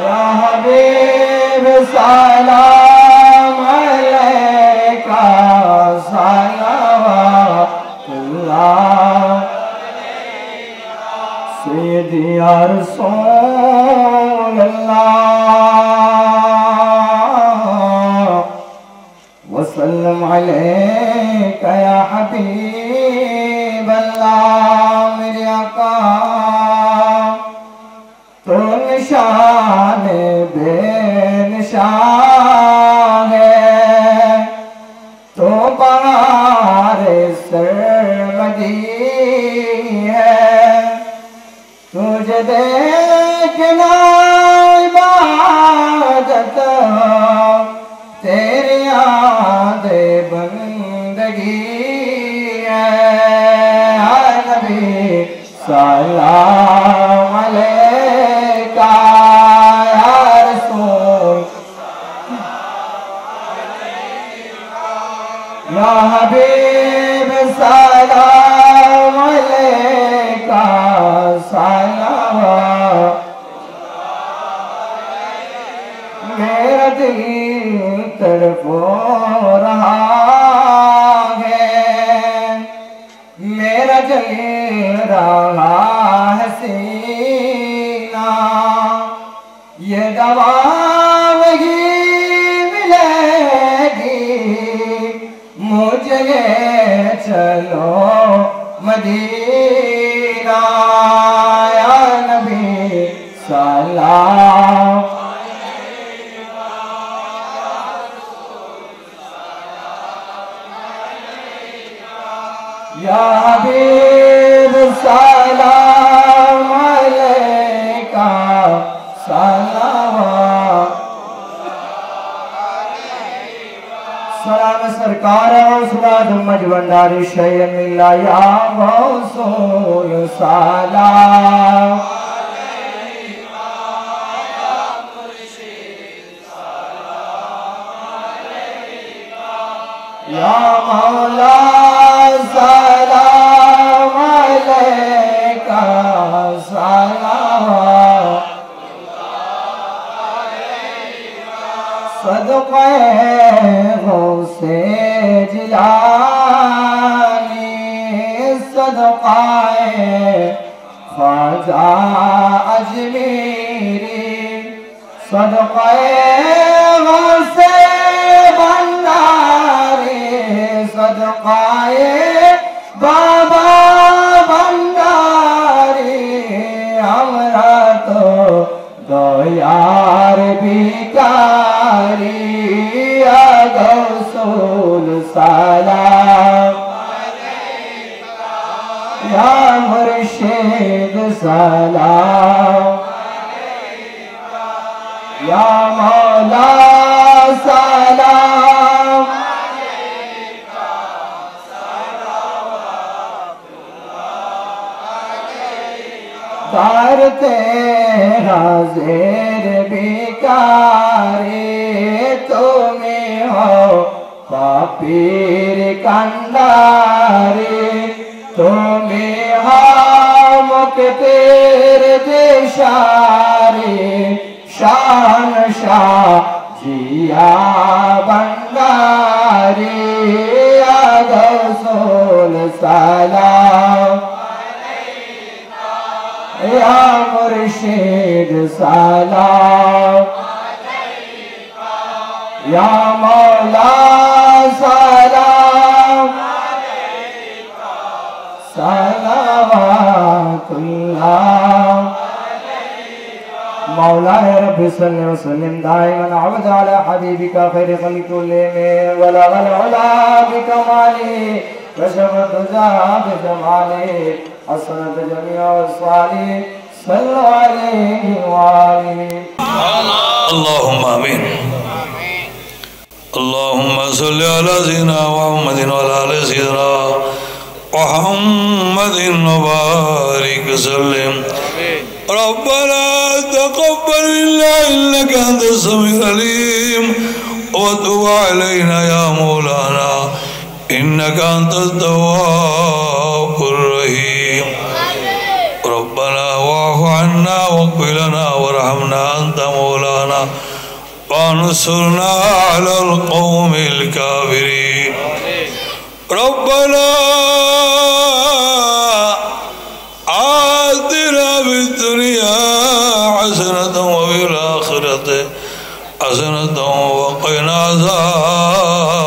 S2: या हबीब सलाम अलैका सलावतुल्लाह सय्यदी या रसूलल्लाह वसल्लम अलैका या हबीबल्लाह। मेरे आका तो निशान बेनिशान है, तो बहारे सरमदी है, तुझे देखना इबादत, तेरी याद बंदगी है। नबी सलाम अलैका या रसूल या हबीब सलाम अलैका सलाम। मेरा दिल तड़प रहा है, मेरा जल रहा है सीना, ये दवा वही मिलेगी मुझे ले चलो मदीना। या नबी सलाम मज भंडारी शय मिला या गौसुल सलाम या मौला सलाम अलैका सलाम सदक़े गौसे जिलानी सदक़े ख्वाजा अजमेरी सदक़े गौसे सदक़ाए बाबा भंडारी हमरा तो दो यार भिखारी गौसुल सलाम या मुर्शिद सलाम या मौला सलाम तार तेरा ज़ेर भिखारी तुम्हें हो पापीर कंडारी तुम्हें हो मुक्तिर दिशारी शान शाह जिया भंडारी गौसुल सलाम या मुर्शिद सलाम या मौला सलाम सलावतुल्लाह मौला रब्बि सल्लि व सल्लिम दाइमन अबदा अला हबीबिका खैर खल्क़िल्लाह वला वला बिकमाली वशफ़त तुजा बिजमाली असनत जमिया वाली सल्लल्लाहु अलैहि वाली
S1: अल्लाहुम्मा आमीन अल्लाहुम्मा सल्लि अला सय्यिदिना मुहम्मदिन व अला आलि सय्यिदिना मुहम्मदिन व बारिक वसल्लिम रब्बना तक़ब्बल मिन्ना इन्नका अंतस समीउल अलीम व तुब अलैना या मौलाना इन्नका अंतत तव्वाबुर रहीम रब्बना वाफ़ु अन्ना वग़फ़िर लना वरहमना अंत मौलाना वंसुरना अलल क़ौमिल काफ़िरीन रब्बना आतिना फिद्दुनिया हसनतन व फिल आखिरति हसनतन व क़िना अज़ाबन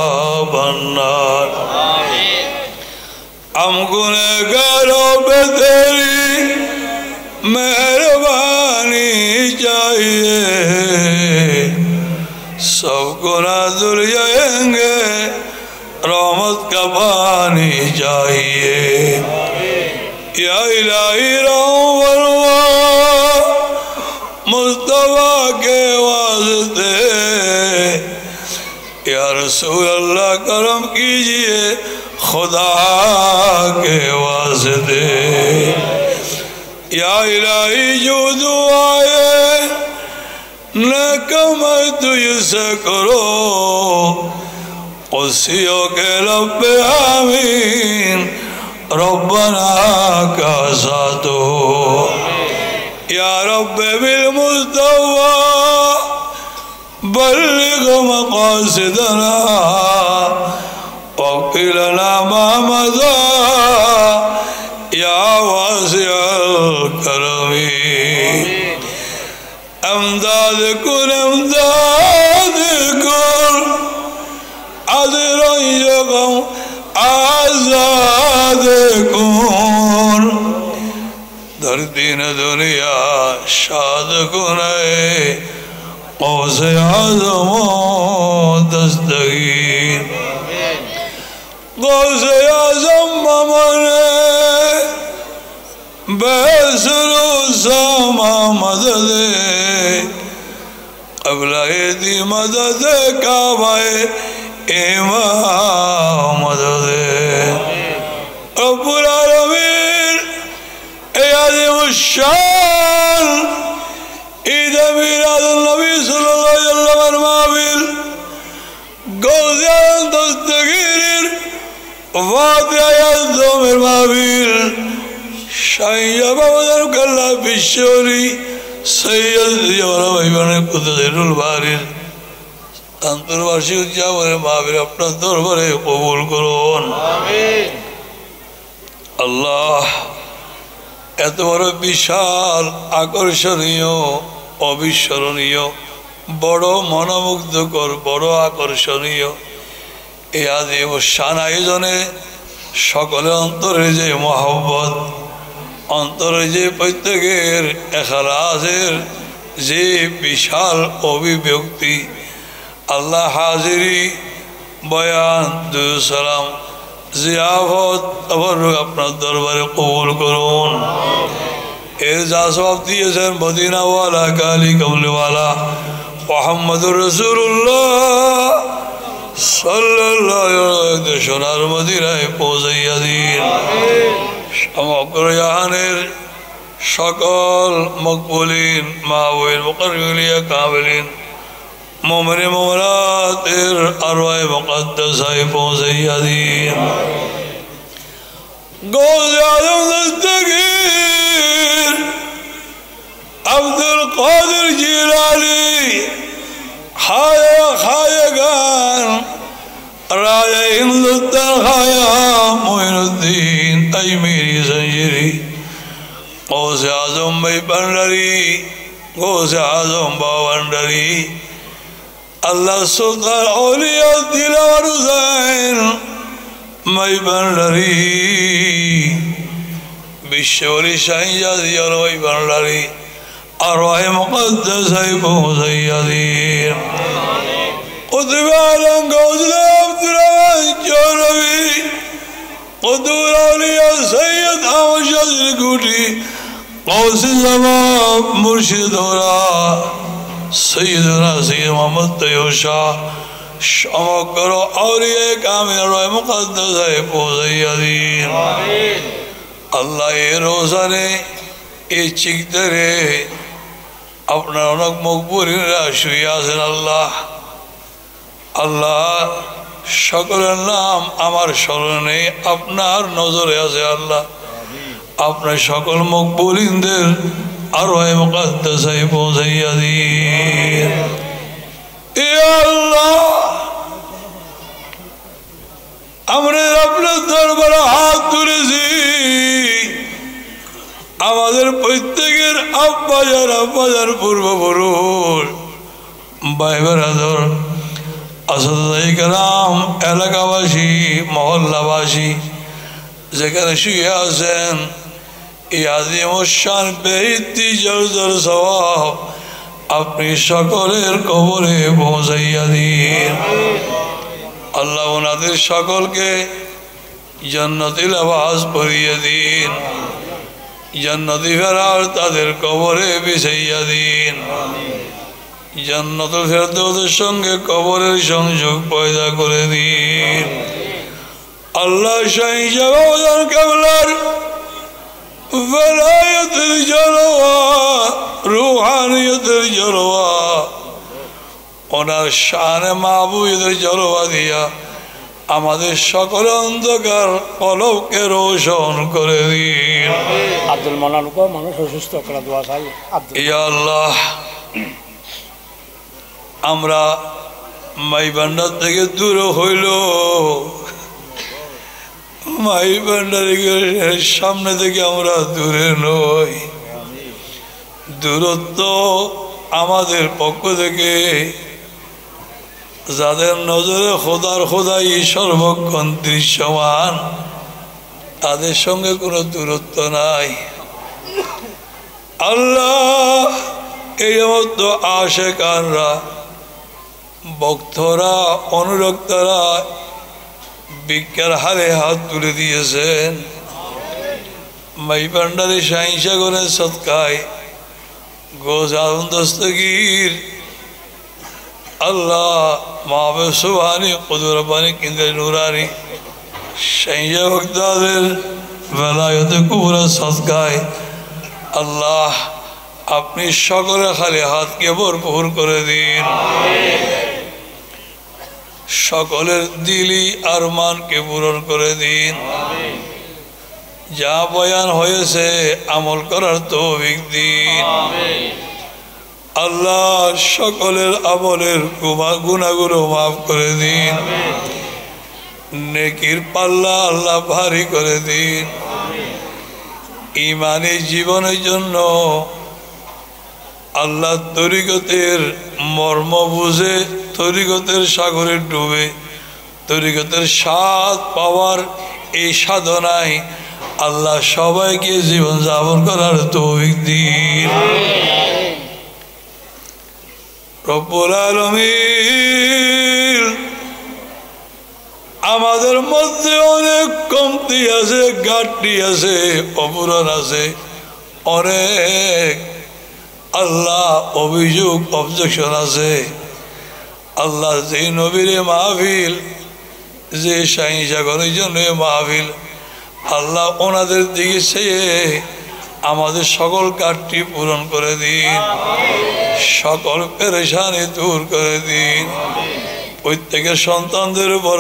S1: नार हम गुनहगारों पे तेरी मेहरबानी चाहिए सब गुनाह धुल जाएंगे रहमत का पानी चाहिए या इलाही मुस्तफा के वास्ते या रसूल अल्लाह करम कीजिए खुदा के वास्ते या इलाही जो दुआए न कमाई तुझसे करो उसियों के लब आमीन रब्बना का साथो या रब्ब बिल मुस्तफा बल्लिग मक़ासिदना वग़फ़िर लना मा मज़ा या वासिअल करमी अमदाद कुन अज़र यगम आज़ाद कुन धरती न दुनिया शाद कुने क़ौसे आज़म दस्तगीर क़ौसे आज़म ममने बेसरो सामा मदद क़ब्ला दी मदद काबाए ইমাম দে রব্বুল আলামিন এই আজিমুশ শান ঈদ মিলাদুন নবী সাল্লাল্লাহু আলাইহি ওয়াসাল্লামের মাহফিল গৌসে দস্তগীরের ওয়াদিয়ায়ে আজমের মাহফিল শাইয়া বাবার কাল্লা বিশ্বরি সৈয়দ জিয়াউর রহমানের কুদরতুল বারির আন্তর্বার্ষিক উদযাপনের মাহফিল আপনার দরবারে কবুল করুন আমিন। আল্লাহ এত বড় বিশাল আকর্ষণীয় অবিস্মরণীয় বড় মনোমুগ্ধকর বড় আকর্ষণীয় এই আজিম শান আয়োজনে সকলের অন্তরে যে মহব্বত অন্তরে যে প্রত্যেকের এখলাসের যে বিশাল অভিব্যক্তি আল্লাহ হাজিরি বয়ান দুরূদ সালাম জিয়াফত আপনার দরবারে কবুল করুন। এর যা সওয়াব দিয়েছেন মদিনাওয়ালা কালী কমলিওয়ালা মুহাম্মদুর রাসূলুল্লাহ সাল্লাল্লাহু আলাইহি সোনার মদিনায় পৌঁছাইয়া দিন। সমগ্র জাহানের সকল মকবুলিন মাহবুবিন মুকাররমিন কামিলিন মুমিন মুমিনাতের আরওয়ায়ে মুকদ্দাসায় পৌঁছাইয়া দিন। গৌসে আজম দস্তগীর আব্দুল কাদের জিলানী খায়গান রাজা হিন্দুস্তান খায়া মুঈনুদ্দিন আজমিরি সঞ্জিরি গৌসে আজম ভাই ভান্ডারী গৌসে আজম বাবা ভান্ডারী আল্লাহ সুলতান আউলিয়া দিলওয়ার হুসাইন ভাই ভান্ডারী বিশ্বলি শাহিজা জিয়াউর ভাই ভান্ডারী আরওয়াহে মুকদ্দাসায় পৌঁছাইয়া দিন। কুতুব আলম গৌসে আব্দুর রহমান চৌধুরী কুতুবুল আউলিয়া সৈয়দ আহমদ শাহ গুটি গৌসে জামান মুর্শিদ দৌরা সৈয়দনা সৈয়দ মোহাম্মদ তৈয়ব শাহ সমগ্র আউলিয়ায়ে কামিল আরওয়াহে মুকদ্দাসায় পৌঁছাইয়া দিন। আল্লাহ এর রোজানে এই চিকদারে আপনার অনেক মকবুলিনরা শুয়ে আছেন। আল্লাহ আল্লাহ সকলের নাম আমার স্মরণে আপনার নজরে আছে। আল্লাহ আপনার সকল মকবুলিনদের আরওয়াহে মুকদ্দাসায় পৌঁছাইয়া দিন। ইয়া আল্লাহ আমরা আপনার দরবারে হাত তুলেছি। আমাদের প্রত্যেকের আব্বাজার পূর্বপুরুষ ভাই বেরাদর আসাদুল্লাহ কেরাম এলাকাবাসী মহল্লাবাসী যেখানে শুয়ে আছেন এই আজিমুশ শান বেইজ্জতি জলজল সওয়াব আপনি সকলের কবরে পৌঁছাইয়া দিন। আল্লাহ ওনাদের সকলকে জান্নাতি লিবাস পরিয়ে দিন। জান্নাতি ফেরার তাদের কবরে বিছাইয়া দিন। জান্নাতুল ফেরদৌসের সঙ্গে কবরের সংযোগ পয়দা করে দিন। আল্লাহ শাহী জাবাউদ্দিন কেবলার বেলায়েতের জলওয়া রুহানিয়তের জলওয়া ওনার শানে মাহবুবের জলওয়া দিয়া আমাদের সকল অন্ধকার কলবকে রোশন করে দিন।
S3: আব্দুল মান্নানকে মানুষ অসুস্থ করা দোয়া চাই।
S1: ইয়া আল্লাহ আমরা মাই ভান্ডার থেকে দূর হইল মাই ভান্ডারের সামনে থেকে আমরা দূরে নই। দূরত্ব আমাদের পক্ষ থেকে যাদের নজরে খোদার খোদাই সর্বক্ষণ দৃশ্যমান তাদের সঙ্গে কোনো দূরত্ব নাই। আল্লাহ এই মতো আশেকানরা ভক্তরা অনুরক্তরা ভিক্ষার হারে হাত তুলে দিয়েছেন। মাই ভান্ডারে শাহী সাগরের সৎকায় গৌসে আজম দস্তগীর আল্লাহ মাহবুব সুবহানি কুদুর রব্বানি কেন্দ্রের নুরানি শাইয়া বক্তাদের বেলায়েতে কুবরা সদকায় আল্লাহ আপনি সকলের খালি হাতকে ভরপুর করে দিন, সকলের দিলি আরমানকে পূরণ করে দিন। যা বয়ান হয়েছে আমল করার তৌফিক দিন। আল্লাহ সকলের আমলের গুনাহগুলো মাফ করে দিন, নেকির পাল্লা আল্লাহ ভারী করে দিন। ঈমানী জীবনের জন্য আল্লাহ তরিকতের মর্ম বুঝে তরিকতের সাগরে ডুবে তরিকতের স্বাদ পাওয়ার এই সাধনায় আল্লাহ সবাইকে জীবন যাপন করার তৌফিক দিন। রব্বুল আলামিন আমাদের মধ্যে অনেক কমতি আছে, ঘাটতি আছে, অপূরণ আছে, অনেক আল্লাহ অভিযোগ অবজেকশন আছে। আল্লাহ যে নবীর মাহফিল, যে শাহী সাগরের জন্য মাহফিল, আল্লাহ ওনাদের দিকে চেয়ে আমাদের সকল ঘাটতি পূরণ করে দিন, সকল পেরেশানি দূর করে দিন। প্রত্যেকের সন্তানদের উপর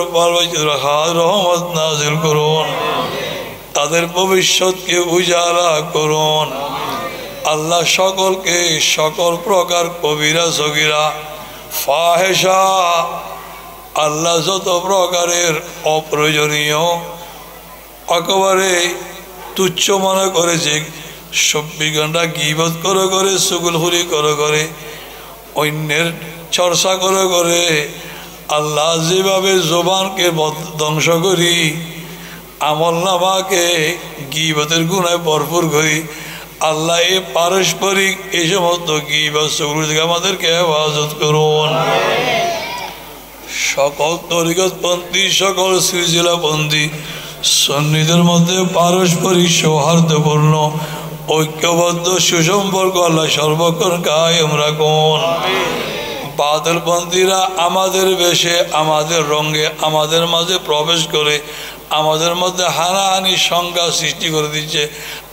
S1: রহমত নাজিল করুন, তাদের ভবিষ্যৎকে উজালা করুন। আল্লাহ সকলকে সকল প্রকার কবিরা সগীরা ফাহেশা আল্লাহ যত প্রকারের অপ্রয়োজনীয় একেবারে তুচ্ছ মনে করেছে, 24 ঘন্টা গীবত করে চুগলখুরি করে অন্যের চর্চা করে আল্লাহ যেভাবে জবানকে ধ্বংস করি, আমল নামাকে গীবতের গুনায় ভরপুর করি, আল্লাহ এই পারস্পরিক এই সমস্ত গীবত চুগলি থেকে আমাদেরকে হেফাজত করুন। সকল তরিকতপন্থী সকল সিলসিলাপন্থী সুন্নিদের মধ্যে পারস্পরিক সৌহার্দ্যপূর্ণ ঐক্যবদ্ধ সুসম্পর্ক আল্লাহ সর্বক্ষণ কায়েম রাখুন। বাতিলপন্থীরা আমাদের বেশে আমাদের রঙে আমাদের মাঝে প্রবেশ করে আমাদের মধ্যে হানাহানি সংখ্যা সৃষ্টি করে দিচ্ছে,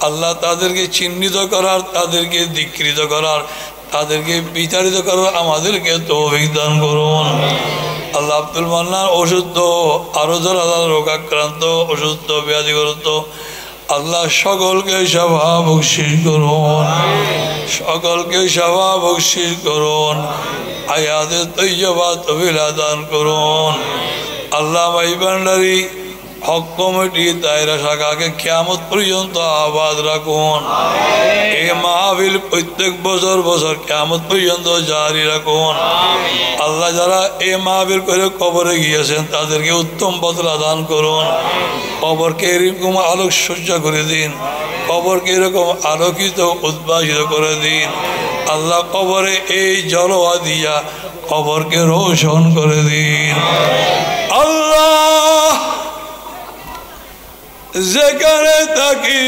S1: আল্লাহ তাদেরকে চিহ্নিত করার, তাদেরকে ধিক্কৃত করার, তাদেরকে বিতাড়িত করার আমাদেরকে তৌফিক দান করুন। আল্লাহ আব্দুল মান্নান অসুস্থ, আরো যারা রোগাক্রান্ত অসুস্থ ব্যাধিগ্রস্ত, আল্লাহ সকলকে শাফা বখশিশ করুন, সকলকে শাফা বখশিশ করুন, হায়াতে তৈয়বা তৌফিক দান করুন। আল্লাহ মাই ভান্ডারী হক কমিটি দায়রা শাখাকে কিয়ামত পর্যন্ত আবাদ রাখুন। এই মাহফিল প্রত্যেক বছর কিয়ামত পর্যন্ত জারি রাখুন। আল্লাহ যারা এই মাহফিল করে কবরে গিয়েছেন তাদেরকে উত্তম বদলা দান করুন। কবরকে এরকম আলোক সজ্জ করে দিন, কবরকে এরকম আলোকিত উদ্ভাসিত করে দিন। আল্লাহ কবরে এই জলওয়া দিয়া কবরকে রোশন করে দিন। আল্লাহ যেখানে থাকি,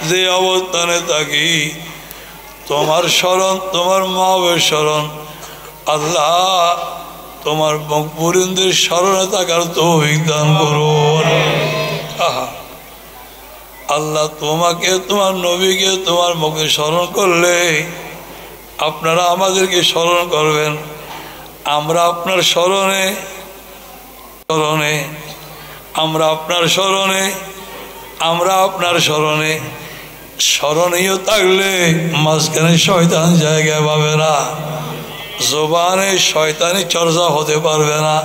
S1: যে অবস্থানে থাকি, তোমার স্মরণ, তোমার মাহবুবের স্মরণ, আল্লাহ তোমার মকবুরিনদের স্মরণে থাকার তৌফিক দান করুন। আল্লাহ তোমাকে, তোমার নবীকে, তোমার মুখে স্মরণ করলে আপনারা আমাদেরকে স্মরণ করবেন। আমরা আপনার স্মরণে আমরা আপনার স্মরণে স্মরণীয় থাকলে মাঝখানে শয়তান জায়গা পাবে না, জবানে শয়তানি চর্চা হতে পারবে না।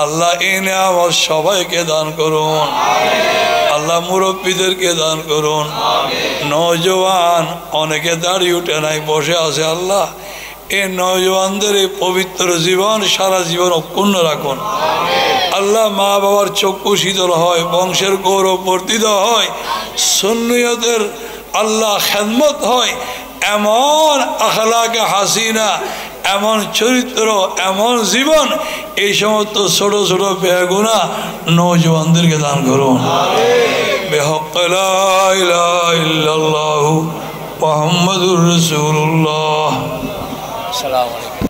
S1: আল্লাহ এই নিয়ামত সবাইকে দান করুন। আল্লাহ মুরব্বীদেরকে দান করুন। নওজোয়ান অনেকে দাঁড়িয়ে উঠে নাই, বসে আছে, আল্লাহ এই নওজোয়ানদের এই পবিত্র জীবন সারা জীবন অক্ষুণ্ণ রাখুন। আল্লাহ মা বাবার চক্ষু শীতল হয়, বংশের গৌরব বর্ধিত হয়, সুন্নিয়তের আল্লাহ খেদমত হয়, এমন আখলাকে হাসিনা, এমন চরিত্র, এমন জীবন এই সমস্ত ছোট ছোট বেগুনা নওজওয়ানদেরকে দান করুন। বিহক লা ইলাহা ইল্লাল্লাহু মুহাম্মাদুর রাসূলুল্লাহ। আসসালামু আলাইকুম।